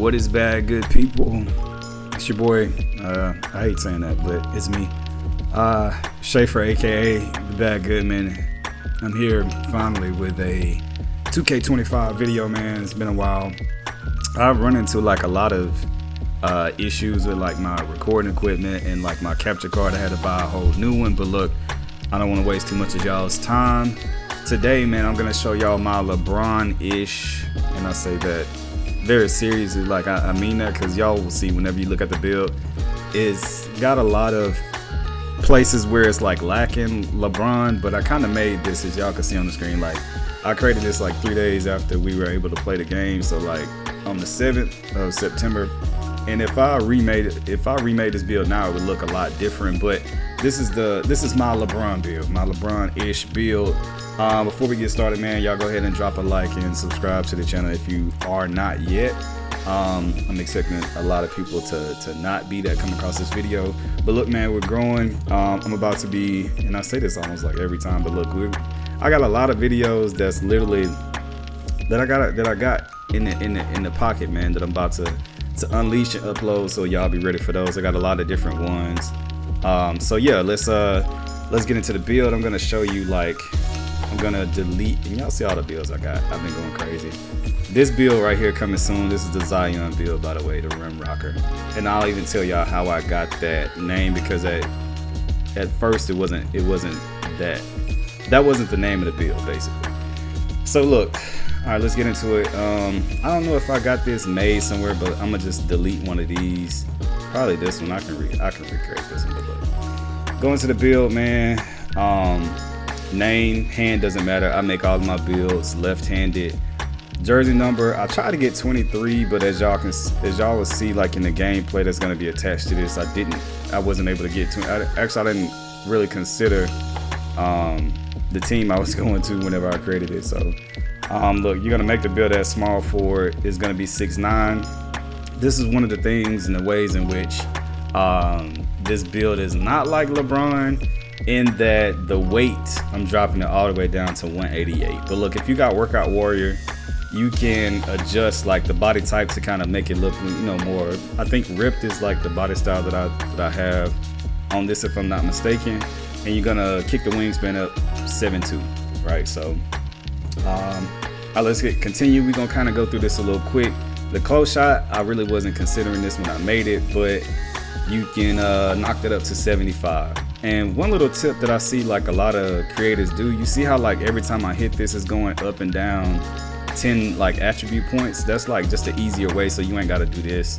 What is bad, good people? It's your boy. I hate saying that, but it's me. Schaefer, aka the Bad Good Man. I'm here finally with a 2K25 video, man. It's been a while. I've run into like a lot of issues with like my recording equipment and like my capture card. I had to buy a whole new one, but look, I don't want to waste too much of y'all's time. Today, man, I'm gonna show y'all my LeBron-ISH, and I say that very seriously, like I mean that, because y'all will see whenever you look at the build, it's got a lot of places where it's like lacking LeBron, but I kind of made this, as y'all can see on the screen, like I created this like 3 days after we were able to play the game, so like on the 7th of September. And if I remade this build now, it would look a lot different. But this is my LeBron build, my LeBron-ish build. Before we get started, man, y'all go ahead and drop a like and subscribe to the channel if you are not yet. I'm expecting a lot of people to not be that come across this video. But look, man, we're growing. I'm about to be, and I say this almost like every time, but look, I got a lot of videos that's literally that I got in the pocket, man, that I'm about to unleash and upload, so y'all be ready for those. I got a lot of different ones. So yeah, let's get into the build. I'm gonna show you, like, I'm gonna delete, and y'all see all the builds I got. I've been going crazy. This build right here coming soon. This is the Zion build, by the way, the rim rocker. And I'll even tell y'all how I got that name, because at first it wasn't that wasn't the name of the build, basically. So look, all right, let's get into it. I don't know if I got this made somewhere, but I'm gonna just delete one of these. Probably this one. I can recreate this one. But look, go into the build, man. Name, hand doesn't matter. I make all of my builds left-handed. Jersey number, I try to get 23, but as y'all will see, like in the gameplay that's gonna be attached to this, I wasn't able to get to. Actually, I didn't really consider the team I was going to whenever I created it. So look, you're gonna make the build as small for it is gonna be 6'9". This is one of the things and the ways in which this build is not like LeBron, in that the weight, I'm dropping it all the way down to 188. But look, if you got Workout Warrior, you can adjust like the body type to kind of make it look, you know, more. I think ripped is like the body style that I have on this, if I'm not mistaken. And you're gonna kick the wingspan up 7'2", right? So let's continue. We're gonna kind of go through this a little quick. The close shot, I really wasn't considering this when I made it, but you can knock that up to 75. And one little tip that I see like a lot of creators do, you see how like every time I hit this, it's going up and down 10 like attribute points. That's like just an easier way, so you ain't got to do this.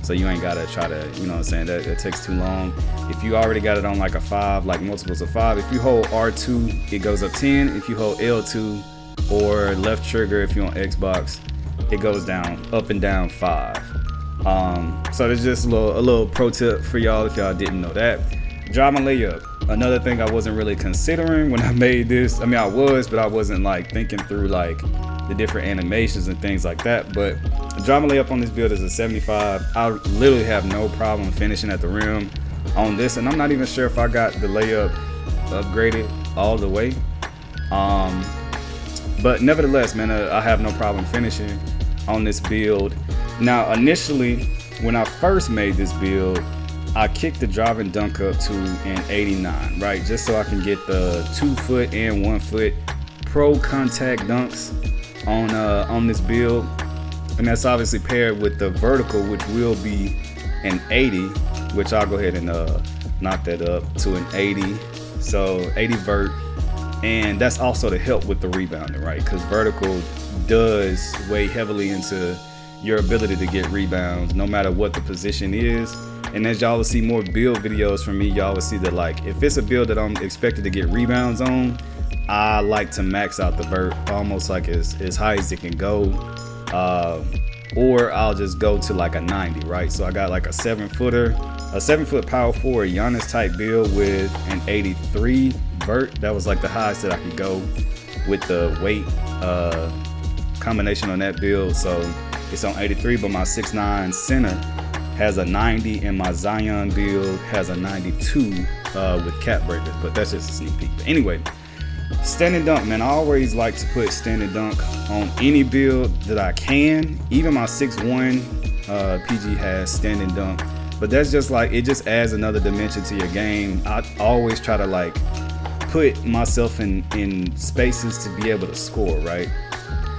So you ain't got to try to, you know what I'm saying, that takes too long. If you already got it on like a 5, like multiples of 5, if you hold R2, it goes up 10. If you hold L2 or left trigger, if you're on Xbox, it goes down, up and down 5. So there's just a little pro tip for y'all if y'all didn't know that. Drive and layup. Another thing I wasn't really considering when I made this. I mean, I was, but I wasn't like thinking through like the different animations and things like that. But drive and layup on this build is a 75. I literally have no problem finishing at the rim on this, and I'm not even sure if I got the layup upgraded all the way. But nevertheless, man, I have no problem finishing on this build. Now, initially, when I first made this build, I kicked the drive and dunk up to an 89, right? Just so I can get the 2-foot and 1-foot pro contact dunks on this build. And that's obviously paired with the vertical, which will be an 80, which I'll go ahead and knock that up to an 80. So 80 vert. And that's also to help with the rebounding, right? Because vertical does weigh heavily into your ability to get rebounds, no matter what the position is. And as y'all will see more build videos from me, y'all will see that like if it's a build that I'm expected to get rebounds on, I like to max out the vert almost like as high as it can go, or I'll just go to like a 90, right? So I got like a 7-foot power forward Giannis type build with an 83 vert. That was like the highest that I could go with the weight combination on that build. So it's on 83, but my 6'9" center has a 90, and my Zion build has a 92 with cap breakers, but that's just a sneak peek. But anyway, standing dunk, man, I always like to put standing dunk on any build that I can. Even my 6'1", PG has standing dunk, but that's just like, it just adds another dimension to your game. I always try to like put myself in spaces to be able to score, right?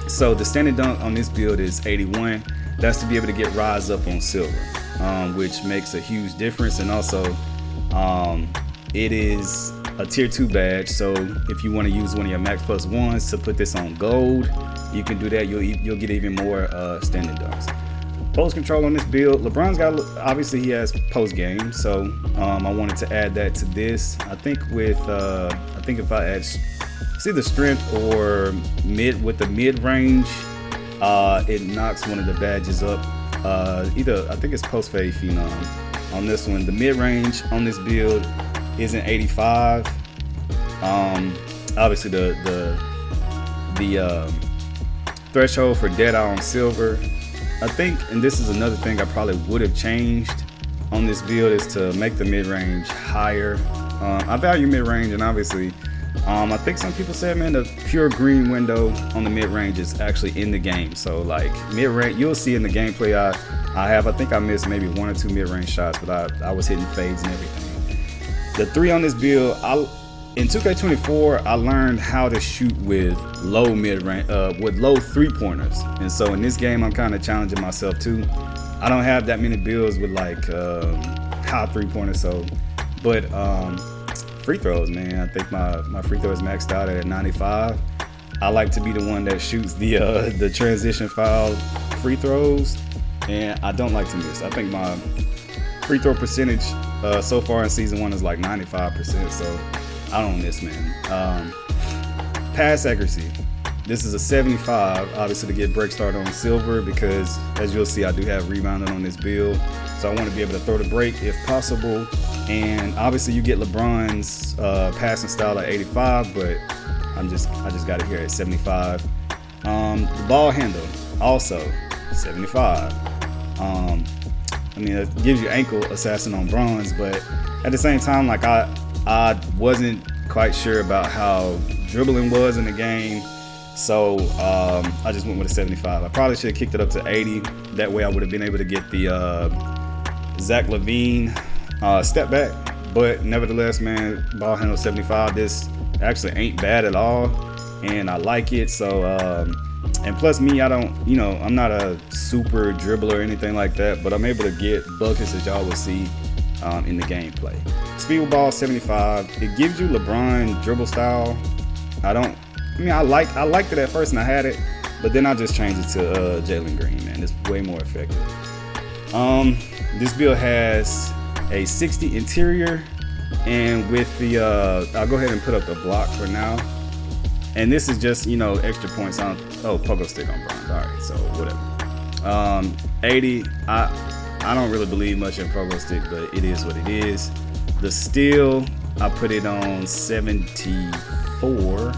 So the standing dunk on this build is 81. That's to be able to get rise up on silver, which makes a huge difference. And also it is a tier 2 badge, so if you want to use one of your max plus ones to put this on gold, you can do that. You'll get even more standing dunks. Post control on this build, LeBron's got, obviously he has post game, so I wanted to add that to this. I think with I think if I add, it's either strength or mid, with the mid range, it knocks one of the badges up. Either, I think it's post fade phenom on this one. The mid range on this build is an 85. Obviously the threshold for dead eye on silver, I think, and this is another thing I probably would have changed on this build, is to make the mid range higher. I value mid range, and obviously I think some people said, man, the pure green window on the mid range is actually in the game. So like mid range, you'll see in the gameplay I think I missed maybe 1 or 2 mid range shots, but I was hitting fades and everything. The 3 on this build, in 2K24, I learned how to shoot with low mid range, with low 3-pointers, and so in this game I'm kind of challenging myself too. I don't have that many builds with like high 3-pointers, so but free throws, man, I think my free throw is maxed out at 95. I like to be the one that shoots the transition foul free throws, and I don't like to miss. I think my free throw percentage so far in season 1 is like 95%, so I don't miss, man. Pass accuracy, this is a 75, obviously to get break started on silver, because as you'll see I do have rebounding on this build, so I want to be able to throw the break if possible. And obviously you get LeBron's passing style at 85, but I just got it here at 75. The ball handle also 75. I mean, it gives you ankle assassin on bronze, but at the same time, like I wasn't quite sure about how dribbling was in the game, so I just went with a 75. I probably should have kicked it up to 80. That way I would have been able to get the Zach LaVine step back, but nevertheless, man, ball handle 75. This actually ain't bad at all, and I like it. So and plus me, I don't, I'm not a super dribbler or anything like that, but I'm able to get buckets, as y'all will see in the gameplay. Speed with ball 75. It gives you LeBron dribble style. I liked it at first and I had it, but then I just changed it to Jalen Green, man. It's way more effective. This build has a 60 interior, and with the I'll go ahead and put up the block for now, and this is just extra points on pogo stick on bronze. All right, so whatever. 80, I don't really believe much in pogo stick, but it is what it is. The steal, I put it on 74. I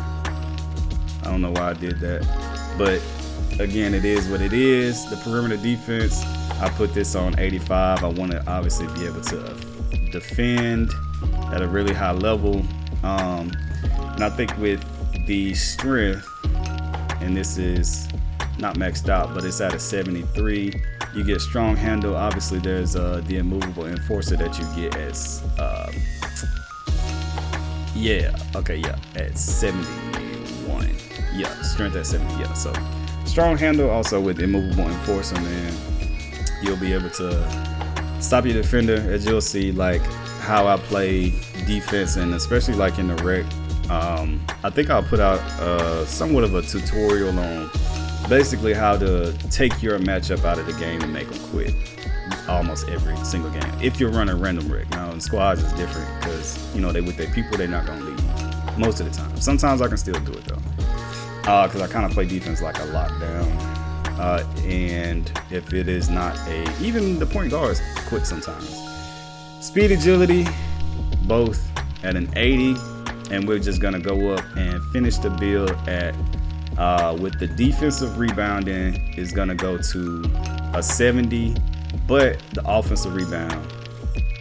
don't know why I did that, but again, it is what it is. The perimeter defense, I put this on 85. I want to obviously be able to defend at a really high level. And I think with the strength, and this is not maxed out, but it's at a 73, you get strong handle. Obviously, there's the immovable enforcer that you get as, at 71. Yeah, strength at 70, yeah. So strong handle, also with immovable enforcer, man, you'll be able to stop your defender, as you'll see, like how I play defense, and especially like in the rec. I think I'll put out somewhat of a tutorial on basically how to take your matchup out of the game and make them quit almost every single game. If you're running random rec. Now in squads it's different, because they with their people, they're not gonna leave most of the time. Sometimes I can still do it though, because I kind of play defense like a lockdown. And if it is not even the point guards quit sometimes. Speed, agility, both at an 80, and we're just gonna go up and finish the build at with the defensive rebounding is gonna go to a 70, but the offensive rebound,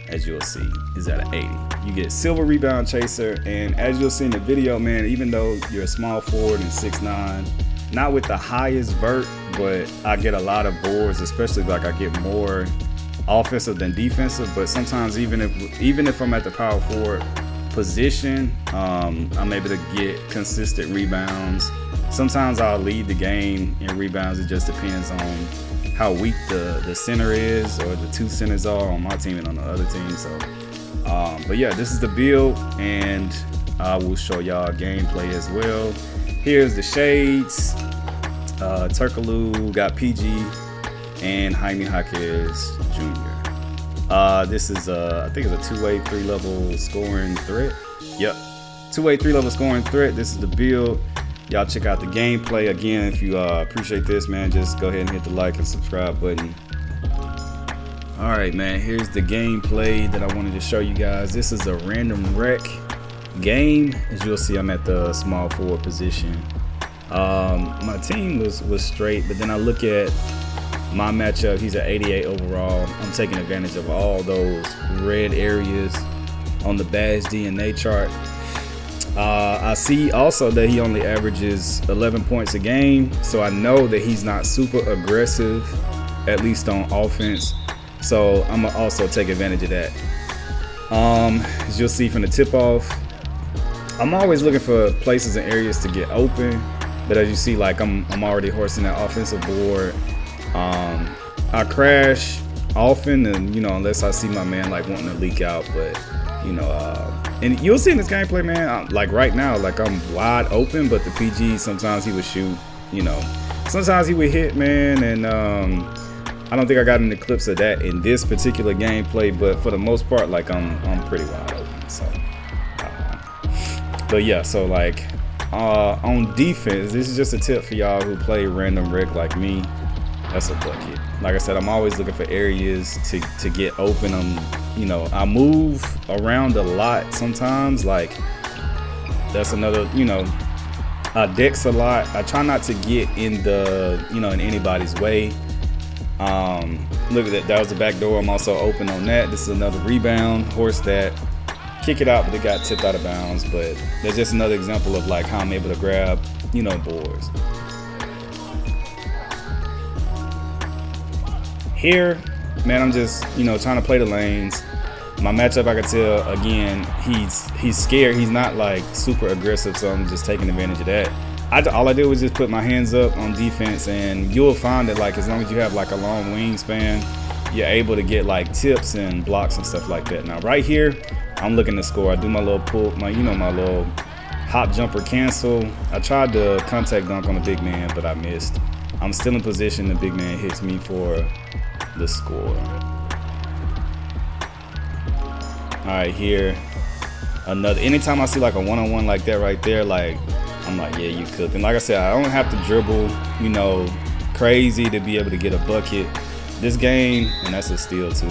as you'll see, is at an 80. You get silver rebound chaser, and as you'll see in the video, man, even though you're a small forward and 6'9", not with the highest vert, but I get a lot of boards, especially like I get more offensive than defensive. But sometimes even if I'm at the power forward position, I'm able to get consistent rebounds. Sometimes I'll lead the game in rebounds. It just depends on how weak the center is, or the two centers are on my team and on the other team. So but yeah, this is the build, and I will show y'all gameplay as well. Here's the shades. Turkaloo got PG and Jaime Jaquez Jr. This is I think it's a two-way 3-level scoring threat. Yep, two-way 3-level scoring threat. This is the build. Y'all check out the gameplay. Again, if you appreciate this, man, just go ahead and hit the like and subscribe button. All right, man, here's the gameplay that I wanted to show you guys. This is a random rec game. As you'll see, I'm at the small forward position. My team was straight, but then I look at my matchup. He's at 88 overall. I'm taking advantage of all those red areas on the badge DNA chart. I see also that he only averages 11 points a game, so I know that he's not super aggressive, at least on offense. So I'm gonna also take advantage of that. As you'll see from the tip-off, I'm always looking for places and areas to get open. But as you see, like I'm already horsing that offensive board. I crash often, and unless I see my man like wanting to leak out. But and you'll see in this gameplay, man, like right now, like I'm wide open, but the PG sometimes he would shoot. Sometimes he would hit, man, and I don't think I got any clips of that in this particular gameplay, but for the most part, like I'm pretty wide open. So, but yeah, so like on defense, this is just a tip for y'all who play random rec like me. That's a bucket. Like I said, I'm always looking for areas to get open. I move around a lot sometimes. Like that's another, I dex a lot. I try not to get in in anybody's way. Look at that. That was the back door. I'm also open on that. This is another rebound. Horse that. Kick it out, but it got tipped out of bounds. But there's just another example of like how I'm able to grab, boards. Here, man, I'm just, trying to play the lanes. My matchup, I can tell, again, he's scared. He's not like super aggressive, so I'm just taking advantage of that. All I did was just put my hands up on defense, and you'll find that like as long as you have like a long wingspan, you're able to get like tips and blocks and stuff like that. Now right here, I'm looking to score. I do my little pull, my little hop jumper cancel. I tried to contact dunk on the big man, but I missed. I'm still in position. The big man hits me for the score. All right, here, anytime I see like a one-on-one like that right there, like I'm like, yeah, you cooked. And like I said, I don't have to dribble, crazy to be able to get a bucket. This game, and that's a steal too.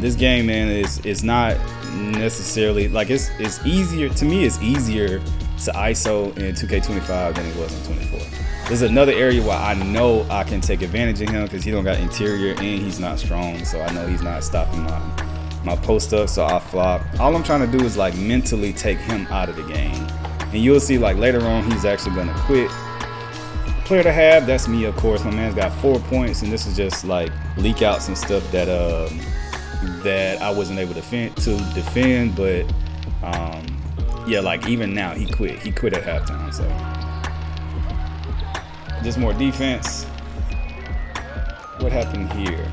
This game, man, is not necessarily like it's easier to me. It's easier to ISO in 2K25 than it was in 24. There's another area where I know I can take advantage of him because he don't got interior and he's not strong, so I know he's not stopping my post up, so I flop. All I'm trying to do is like mentally take him out of the game, and you'll see like later on he's actually gonna quit. Player to have, that's me, of course. My man's got 4 points, and this is just like leak outs and stuff that I wasn't able to defend. But yeah, like even now he quit at halftime. So just more defense. What happened here?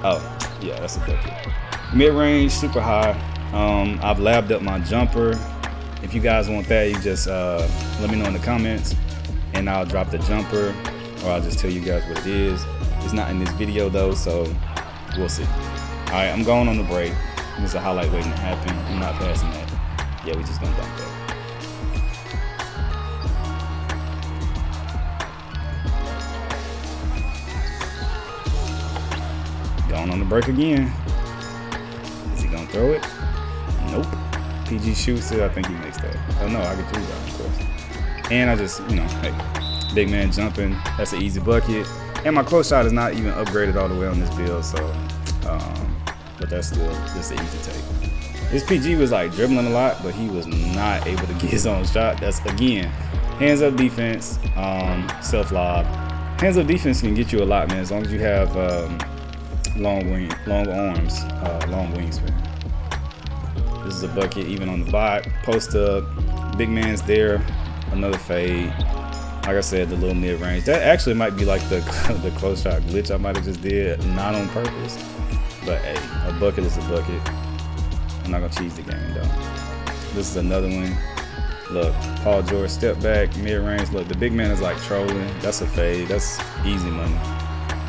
Oh yeah, that's a bucket. Mid-range, super high. I've labbed up my jumper. If you guys want that, you just let me know in the comments, and I'll drop the jumper, or I'll just tell you guys what it is. It's not in this video though, so we'll see. All right, I'm going on the break. This is a highlight waiting to happen. I'm not passing that. Yeah, we just gonna dunk that. Going on the break again. Is he gonna throw it? Nope. PG shoots it. I think he makes that. Oh no, I get two rebounds, of course. And I just, hey, big man jumping. That's an easy bucket. And my close shot is not even upgraded all the way on this build, so but that's still just an easy take. This PG was like dribbling a lot, but he was not able to get his own shot. That's again, Hands up defense, self lob. Hands up defense can get you a lot, man, as long as you have long arms, long wingspan. This is a bucket even on the bot. Post up, big man's there, another fade. Like I said, the little mid range. That actually might be like the close shot glitch I might have just did, not on purpose. But hey, a bucket is a bucket. I'm not gonna cheese the game though. This is another one. Look, Paul George step back, mid range. Look, the big man is like trolling. That's a fade. That's easy money.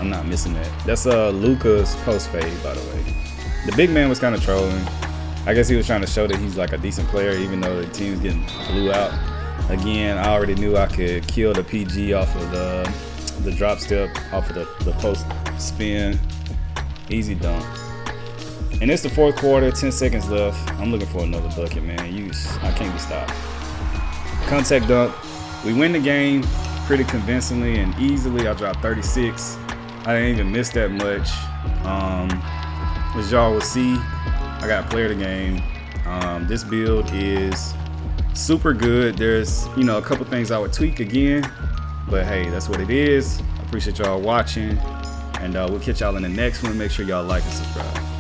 I'm not missing that. That's Luka's post fade, by the way. The big man was kind of trolling. I guess he was trying to show that he's like a decent player, even though the team's getting blew out. Again, I already knew I could kill the PG off of the drop step, off of the post spin. Easy dunk. And it's the fourth quarter, 10 seconds left. I'm looking for another bucket, man. I can't be stopped. Contact dunk. We win the game pretty convincingly and easily. I dropped 36. I didn't even miss that much. As y'all will see, I got player of the game. This build is super good. There's, a couple things I would tweak again, but hey, that's what it is. I appreciate y'all watching, and we'll catch y'all in the next one. Make sure y'all like and subscribe.